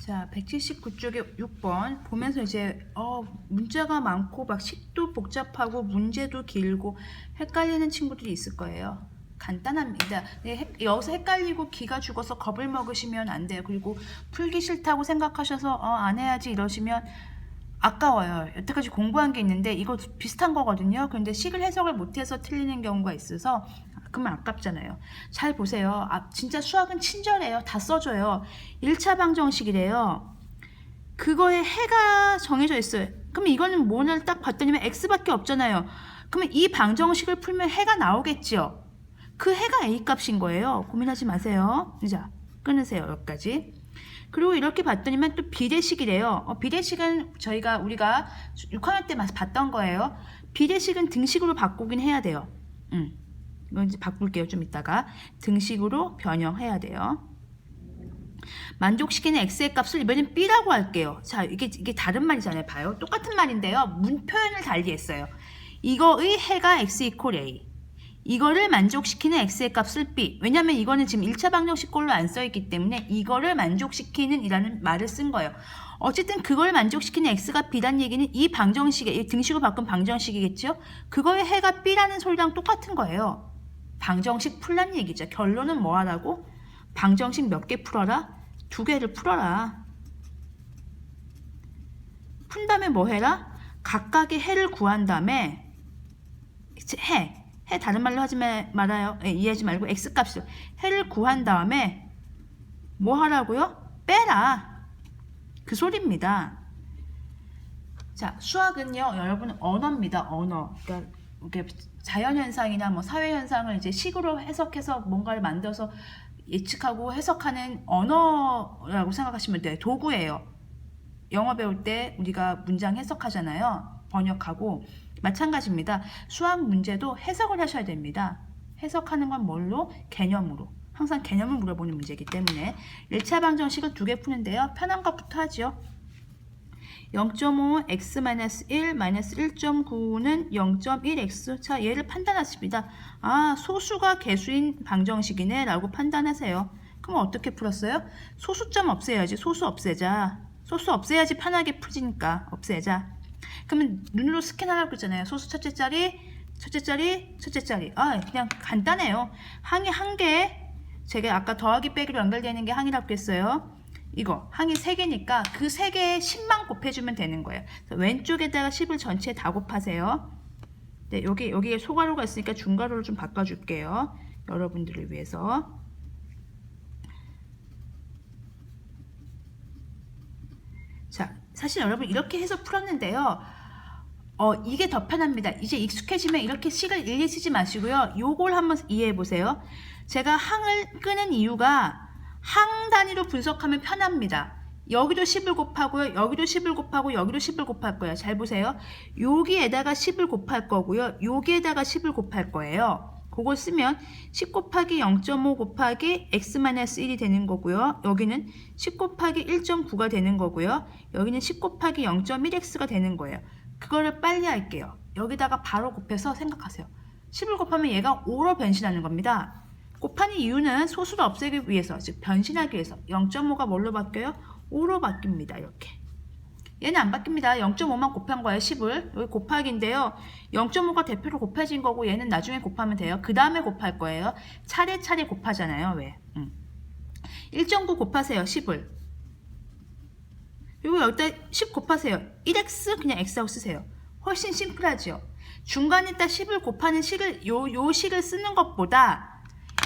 자, 179쪽에 6번 보면서 이제 문자가 많고 막 식도 복잡하고 문제도 길고 헷갈리는 친구들이 있을 거예요. 간단합니다. 네, 여기서 헷갈리고 기가 죽어서 겁을 먹으시면 안 돼요. 그리고 풀기 싫다고 생각하셔서 안 해야지 이러시면 아까워요. 여태까지 공부한 게 있는데 이거 비슷한 거거든요. 그런데 식을 해석을 못해서 틀리는 경우가 있어서 그러면 아깝잖아요. 잘 보세요. 진짜 수학은 친절해요. 다 써줘요. 1차 방정식이래요. 그거에 해가 정해져 있어요. 그럼 이거는 뭐를 딱 봤더니 x밖에 없잖아요. 그러면 이 방정식을 풀면 해가 나오겠죠. 그 해가 a 값인 거예요. 고민하지 마세요. 자, 끊으세요. 여기까지. 그리고 이렇게 봤더니만 또 비례식이래요. 비례식은 우리가 6학년 때 봤던 거예요. 비례식은 등식으로 바꾸긴 해야 돼요. 이건 이제 바꿀게요. 좀 이따가. 등식으로 변형해야 돼요. 만족시키는 x의 값을 이번엔 b라고 할게요. 자, 이게 다른 말이잖아요. 봐요. 똑같은 말인데요. 문 표현을 달리 했어요. 이거의 해가 x 이퀄 a. 이거를 만족시키는 x의 값을 b. 왜냐면 이거는 지금 1차 방정식 꼴로 안 써있기 때문에 이거를 만족시키는 이라는 말을 쓴 거예요. 어쨌든 그걸 만족시키는 x가 b란 얘기는 이 방정식에, 이 등식으로 바꾼 방정식이겠죠? 그거의 해가 b라는 소리랑 똑같은 거예요. 방정식 풀란 얘기죠. 결론은 뭐 하라고? 방정식 몇 개 풀어라? 2개를 풀어라. 푼 다음에 뭐 해라? 각각의 해를 구한 다음에 해 다른 말로 하지 말아요. 이해하지 말고 x값을 해를 구한 다음에 뭐 하라고요? 빼라. 그 소리입니다. 자, 수학은요, 여러분 언어입니다. 언어. 그러니까 자연현상이나 뭐 사회현상을 이제 식으로 해석해서 뭔가를 만들어서 예측하고 해석하는 언어라고 생각하시면 돼요. 도구예요. 영어 배울 때 우리가 문장 해석하잖아요. 번역하고. 마찬가지입니다. 수학 문제도 해석을 하셔야 됩니다. 해석하는 건 뭘로? 개념으로. 항상 개념을 물어보는 문제이기 때문에 1차 방정식을 2개 푸는데요. 편한 것부터 하죠. 0.5 x-1 1.9는 0.1x. 자, 얘를 판단하십니다. 소수가 개수인 방정식이네 라고 판단하세요. 그럼 어떻게 풀었어요? 소수점 없애야지. 소수 없애자. 소수 없애야지 편하게 풀지니까 없애자. 그러면 눈으로 스캔하라고 그랬잖아요. 소수 첫째 자리, 첫째 자리, 첫째 자리. 그냥 간단해요. 항이 한 개. 제가 아까 더하기 빼기로 연결되어 있는 게 항이라고 했어요. 이거 항이 3개니까 그 3개에 10만 곱해주면 되는 거예요. 왼쪽에다가 10을 전체에 다 곱하세요. 네, 여기에 소가로가 있으니까 중가로를 좀 바꿔줄게요. 여러분들을 위해서. 자, 사실 여러분 이렇게 해서 풀었는데요. 이게 더 편합니다. 이제 익숙해지면 이렇게 식을 일일이 쓰지 마시고요. 요걸 한번 이해해 보세요. 제가 항을 끄는 이유가 항 단위로 분석하면 편합니다. 여기도 10을 곱하고요. 여기도 10을 곱하고 여기도 10을 곱할 거예요. 잘 보세요. 여기에다가 10을 곱할 거고요. 여기에다가 10을 곱할 거예요. 그거 쓰면 10 곱하기 0.5 곱하기 x-1이 되는 거고요. 여기는 10 곱하기 1.9가 되는 거고요. 여기는 10 곱하기 0.1x가 되는 거예요. 그거를 빨리 할게요. 여기다가 바로 곱해서 생각하세요. 10을 곱하면 얘가 5로 변신하는 겁니다. 곱하는 이유는 소수를 없애기 위해서, 즉 변신하기 위해서. 0.5가 뭘로 바뀌어요? 5로 바뀝니다. 이렇게. 얘는 안 바뀝니다. 0.5만 곱한 거예요. 10을. 여기 곱하기인데요. 0.5가 대표로 곱해진 거고 얘는 나중에 곱하면 돼요. 그 다음에 곱할 거예요. 차례차례 곱하잖아요. 왜? 1.9 곱하세요. 10을. 그리고 여기다 10 곱하세요. 1x 그냥 x하고 쓰세요. 훨씬 심플하죠. 중간에다 10을 곱하는 식을 요 식을 쓰는 것보다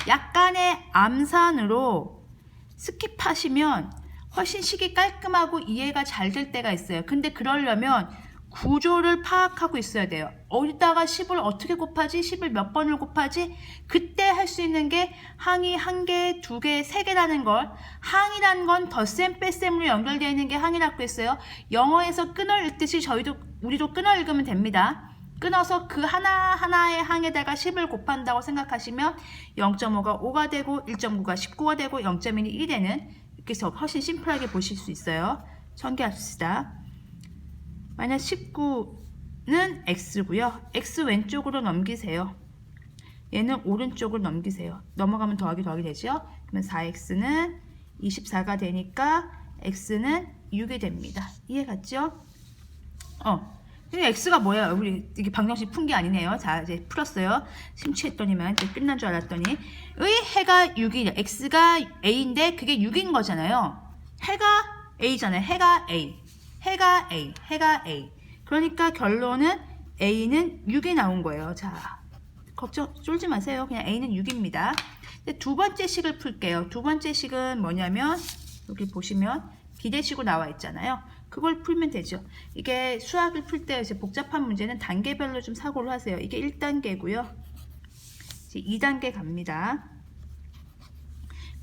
약간의 암산으로 스킵하시면 훨씬 식이 깔끔하고 이해가 잘 될 때가 있어요. 근데 그러려면 구조를 파악하고 있어야 돼요. 어디다가 10을 어떻게 곱하지? 10을 몇 번을 곱하지? 그때 할 수 있는 게 항이 1개, 2개, 3개라는 걸. 항이라는 건 덧셈, 뺄셈으로 연결되어 있는 게 항이라고 했어요. 영어에서 끊어 읽듯이 우리도 끊어 읽으면 됩니다. 끊어서 그 하나하나의 항에다가 10을 곱한다고 생각하시면 0.5가 5가 되고 1.9가 19가 되고 0.1이 1이 되는 이렇게 해서 훨씬 심플하게 보실 수 있어요. 전개합시다. 만약 19는 x고요. x 왼쪽으로 넘기세요. 얘는 오른쪽으로 넘기세요. 넘어가면 더하기 되죠. 그러면 4x는 24가 되니까 x는 6이 됩니다. 이해 갔죠? x가 뭐예요? 우리 이게 방정식 푼 게 아니네요. 자, 이제 풀었어요. 심취했더니만 이제 끝난 줄 알았더니 해가 6이 x가 a인데 그게 6인 거잖아요. 해가 a잖아요. 해가 a. 그러니까 결론은 a는 6이 나온 거예요. 자, 걱정 쫄지 마세요. 그냥 a는 6입니다. 두 번째 식을 풀게요. 두 번째 식은 뭐냐면 여기 보시면 비례식으로 나와 있잖아요. 그걸 풀면 되죠. 이게 수학을 풀 때 이제 복잡한 문제는 단계별로 좀 사고를 하세요. 이게 1단계고요. 이제 2단계 갑니다.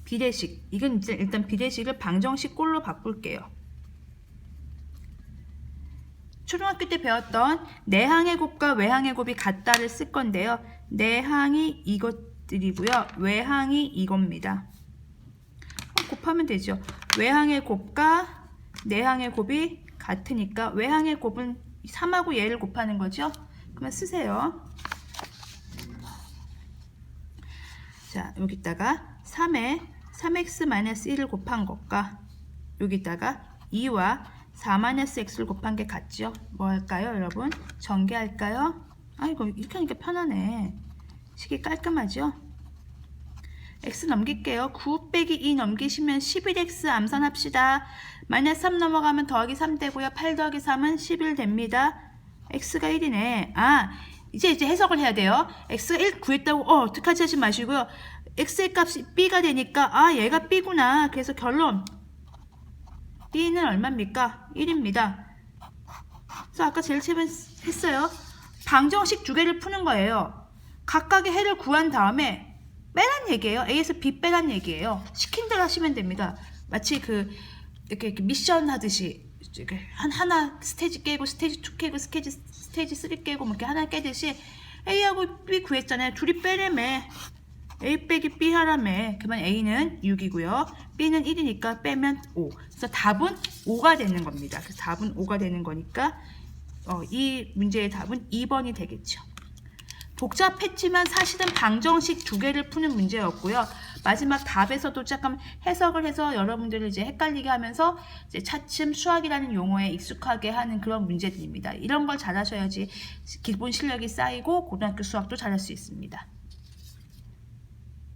비례식. 이건 이제 일단 비례식을 방정식 꼴로 바꿀게요. 초등학교 때 배웠던 내항의 곱과 외항의 곱이 같다를 쓸 건데요. 내항이 이것들이고요. 외항이 이겁니다. 곱하면 되죠. 외항의 곱과 내항의 곱이 같으니까 외항의 곱은 3하고 얘를 곱하는 거죠. 그러면 쓰세요. 자, 여기다가 3x-1을 곱한 것과 여기다가 2와 4-x를 곱한 게 같죠. 뭐 할까요, 여러분? 전개할까요? 아이고, 이렇게 하니까 편하네. 식이 깔끔하죠? x 넘길게요. 9 빼기 2 넘기시면 11x 암산합시다. 마이너스 3 넘어가면 더하기 3 되고요. 8 더하기 3은 11 됩니다. x가 1이네. 이제 해석을 해야 돼요. x가 1 구했다고 어떡하지 하지 마시고요. x의 값이 b가 되니까 얘가 b구나. 그래서 결론 b는 얼마입니까? 1입니다. 그래서 아까 제일 처음에 했어요. 방정식 두 개를 푸는 거예요. 각각의 해를 구한 다음에 빼란 얘기예요. A에서 B 빼란 얘기예요. 시킨 대로 하시면 됩니다. 마치 이렇게 미션 하듯이 하나 스테이지 깨고 스테이지 2 깨고 스테이지 3 깨고 뭐 이렇게 하나 깨듯이 A하고 B 구했잖아요. 둘이 빼래매. A 빼기 B 하라며. 그러면 A는 6이고요. B는 1이니까 빼면 5. 그래서 답은 5가 되는 겁니다. 그래서 답은 5가 되는 거니까 이 문제의 답은 2번이 되겠죠. 복잡했지만 사실은 방정식 두 개를 푸는 문제였고요. 마지막 답에서도 잠깐 해석을 해서 여러분들을 이제 헷갈리게 하면서 이제 차츰 수학이라는 용어에 익숙하게 하는 그런 문제들입니다. 이런 걸 잘하셔야지 기본 실력이 쌓이고 고등학교 수학도 잘할 수 있습니다.